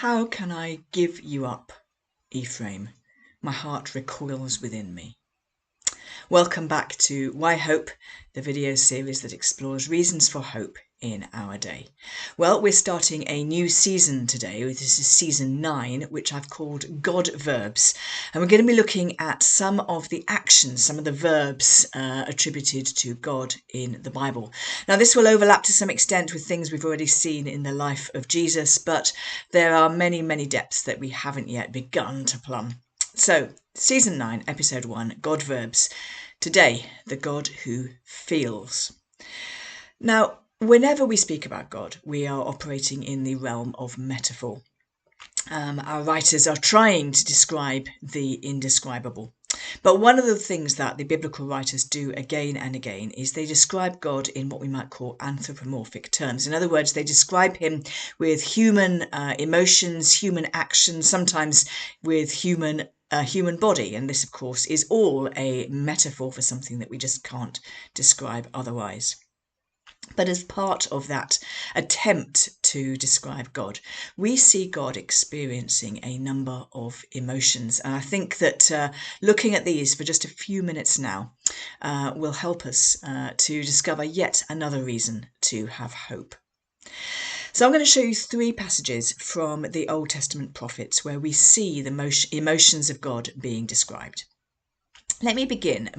How can I give you up, Ephraim? My heart recoils within me. Welcome back to Why Hope, the video series that explores reasons for hope in our day. Well, we're starting a new season today. This is season 9, which I've called God-verbs. And we're going to be looking at some of the actions, some of the verbs attributed to God in the Bible. Now, this will overlap to some extent with things we've already seen in the life of Jesus, but there are many, many depths that we haven't yet begun to plumb. So, season 9, episode 1, God-verbs. Today, the God who feels. Now, whenever we speak about God, we are operating in the realm of metaphor. Our writers are trying to describe the indescribable. But one of the things that the biblical writers do again and again is they describe God in what we might call anthropomorphic terms. In other words, they describe him with human emotions, human actions, sometimes with human body. And this, of course, is all a metaphor for something that we just can't describe otherwise. But as part of that attempt to describe God, we see God experiencing a number of emotions. And I think that looking at these for just a few minutes now will help us to discover yet another reason to have hope. So I'm going to show you 3 passages from the Old Testament prophets where we see the emotions of God being described. Let me begin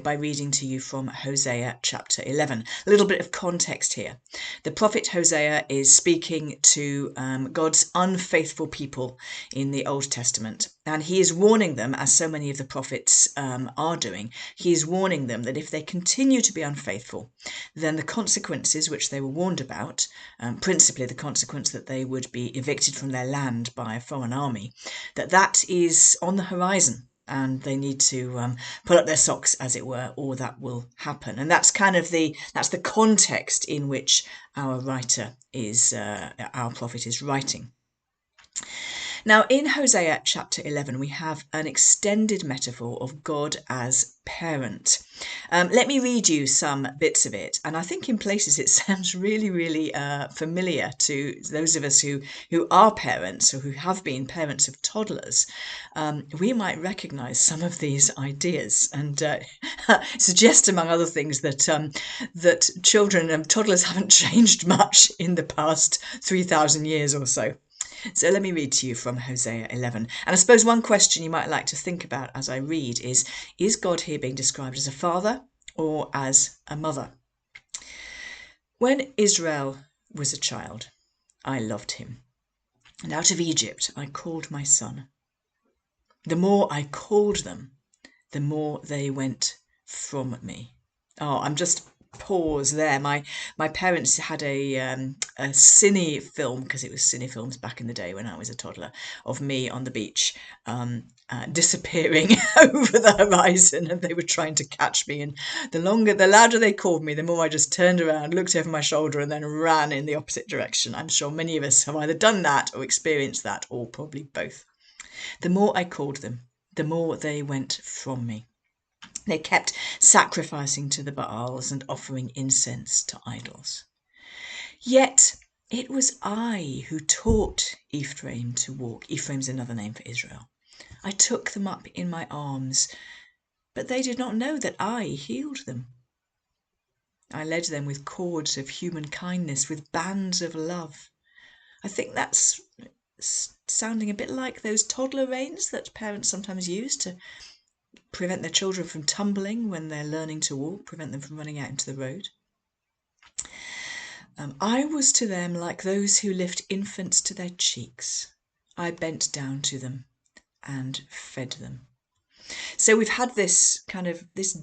by reading to you from Hosea chapter 11. A little bit of context here. The prophet Hosea is speaking to God's unfaithful people in the Old Testament. And he is warning them, as so many of the prophets are doing, he is warning them that if they continue to be unfaithful, then the consequences which they were warned about, principally the consequence that they would be evicted from their land by a foreign army, that is on the horizon. And they need to pull up their socks, as it were, or that will happen. And that's kind of the context in which our prophet is writing. Now, in Hosea chapter 11, we have an extended metaphor of God as parent. Let me read you some bits of it. And I think in places it sounds really, really familiar to those of us who are parents or who have been parents of toddlers. We might recognise some of these ideas and suggest, among other things, that children and toddlers haven't changed much in the past 3,000 years or so. So let me read to you from Hosea 11. And I suppose one question you might like to think about as I read is God here being described as a father or as a mother? When Israel was a child, I loved him. And out of Egypt I called my son. The more I called them, the more they went from me. Oh, I'm just pause there. My parents had a cine film, because it was cine films back in the day when I was a toddler, of me on the beach disappearing over the horizon, and they were trying to catch me. And the louder they called me, the more I just turned around, looked over my shoulder, and then ran in the opposite direction. I'm sure many of us have either done that or experienced that, or probably both. The more I called them, the more they went from me. They kept sacrificing to the Baals and offering incense to idols. Yet it was I who taught Ephraim to walk. Ephraim's another name for Israel. I took them up in my arms, but they did not know that I healed them. I led them with cords of human kindness, with bands of love. I think that's sounding a bit like those toddler reins that parents sometimes use to prevent their children from tumbling when they're learning to walk, prevent them from running out into the road. I was to them like those who lift infants to their cheeks. I bent down to them and fed them. So we've had this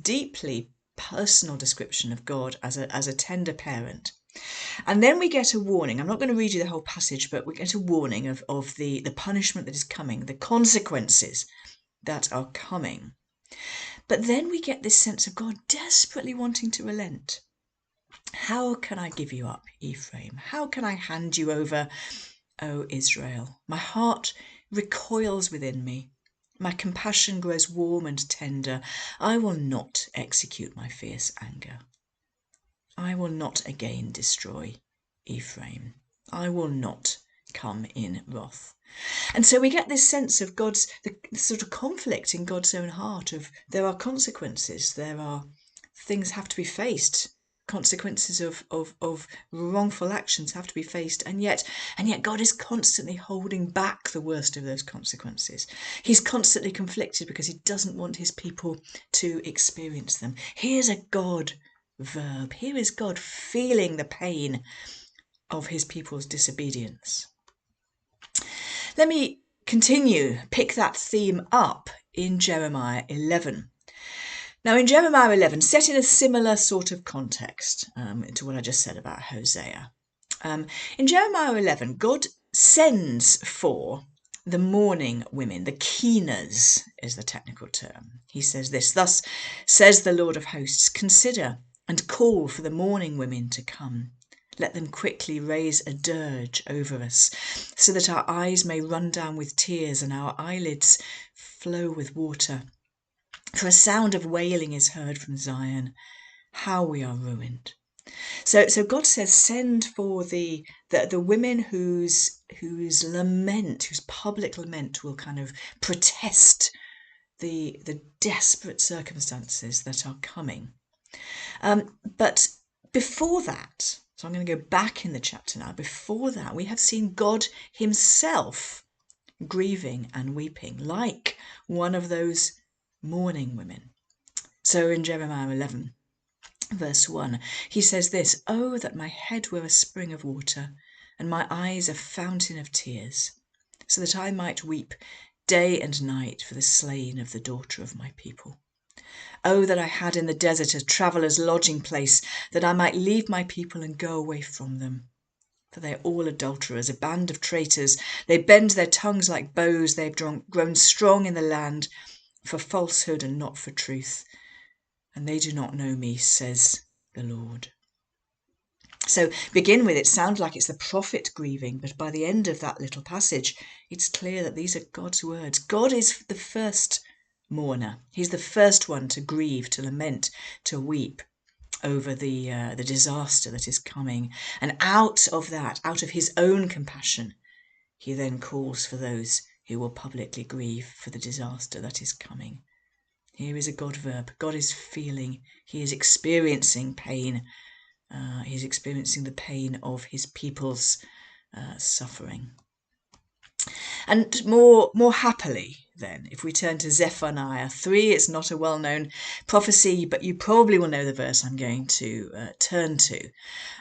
deeply personal description of God as a tender parent. And then we get a warning. I'm not going to read you the whole passage, but we get a warning of the punishment that is coming, the consequences that are coming. But then we get this sense of God desperately wanting to relent. How can I give you up, Ephraim? How can I hand you over, O Israel? My heart recoils within me. My compassion grows warm and tender. I will not execute my fierce anger. I will not again destroy Ephraim. I will not come in wrath. And so we get this sense of God's, the sort of conflict in God's own heart of there are consequences, there are things have to be faced, consequences of wrongful actions have to be faced, and yet God is constantly holding back the worst of those consequences. He's constantly conflicted because he doesn't want his people to experience them. Here's a God verb. Here is God feeling the pain of his people's disobedience. Let me pick that theme up in Jeremiah 11. Now, in Jeremiah 11, set in a similar sort of context to what I just said about Hosea. In Jeremiah 11, God sends for the mourning women, the keeners is the technical term. He says this, "Thus says the Lord of hosts, consider and call for the mourning women to come. Let them quickly raise a dirge over us, so that our eyes may run down with tears and our eyelids flow with water. For a sound of wailing is heard from Zion. How we are ruined." So God says, send for the women whose lament, whose public lament will kind of protest the desperate circumstances that are coming. But before that, so I'm going to go back in the chapter now. Before that, we have seen God himself grieving and weeping like one of those mourning women. So in Jeremiah 11, verse 1, he says this, "Oh, that my head were a spring of water, and my eyes a fountain of tears, so that I might weep day and night for the slain of the daughter of my people. Oh, that I had in the desert a traveller's lodging place, that I might leave my people and go away from them. For they are all adulterers, a band of traitors. They bend their tongues like bows. They have grown strong in the land for falsehood and not for truth. And they do not know me, says the Lord." So begin with, it sounds like it's the prophet grieving, but by the end of that little passage, it's clear that these are God's words. God is the first mourner. He's the first one to grieve, to lament, to weep over the disaster that is coming. And out of that, out of his own compassion, he then calls for those who will publicly grieve for the disaster that is coming. Here is a God verb. God is feeling, he is experiencing pain. He's experiencing the pain of his people's suffering. And more happily, then, if we turn to Zephaniah 3, it's not a well-known prophecy, but you probably will know the verse I'm going to turn to.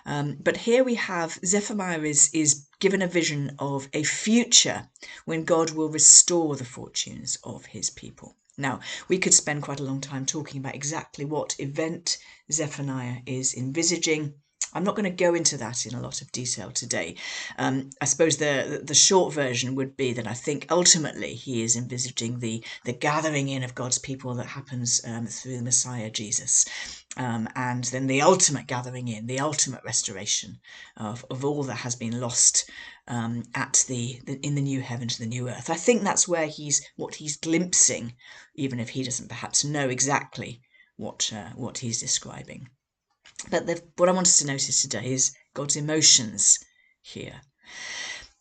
But here we have Zephaniah is given a vision of a future when God will restore the fortunes of his people. Now, we could spend quite a long time talking about exactly what event Zephaniah is envisaging. I'm not going to go into that in a lot of detail today. I suppose the short version would be that I think ultimately he is envisaging the gathering in of God's people that happens through the Messiah Jesus. And then the ultimate gathering in, the ultimate restoration of all that has been lost in the new heavens, the new earth. I think that's where what he's glimpsing, even if he doesn't perhaps know exactly what he's describing. But what I want us to notice today is God's emotions here.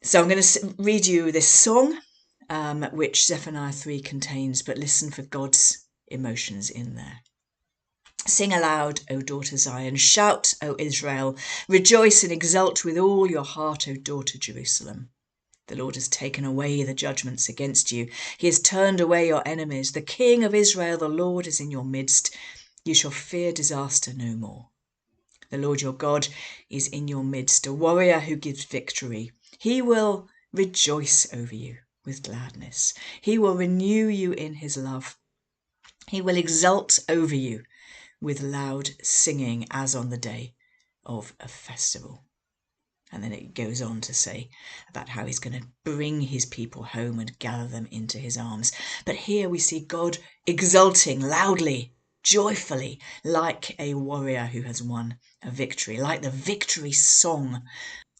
So I'm going to read you this song, which Zephaniah 3 contains, but listen for God's emotions in there. "Sing aloud, O daughter Zion, shout, O Israel, rejoice and exult with all your heart, O daughter Jerusalem. The Lord has taken away the judgments against you. He has turned away your enemies. The King of Israel, the Lord, is in your midst. You shall fear disaster no more. The Lord your God is in your midst, a warrior who gives victory. He will rejoice over you with gladness. He will renew you in his love. He will exult over you with loud singing as on the day of a festival." And then it goes on to say about how he's going to bring his people home and gather them into his arms. But here we see God exulting loudly, joyfully, like a warrior who has won a victory, like the victory song.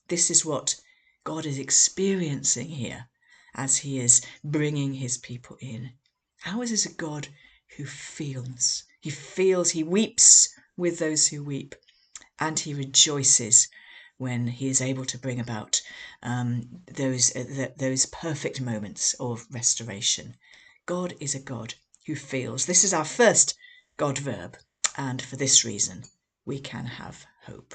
This is what God is experiencing here as he is bringing his people in. Ours is a God who feels. He feels, he weeps with those who weep, and he rejoices when he is able to bring about those perfect moments of restoration. God is a God who feels. This is our first God verb, and for this reason we can have hope.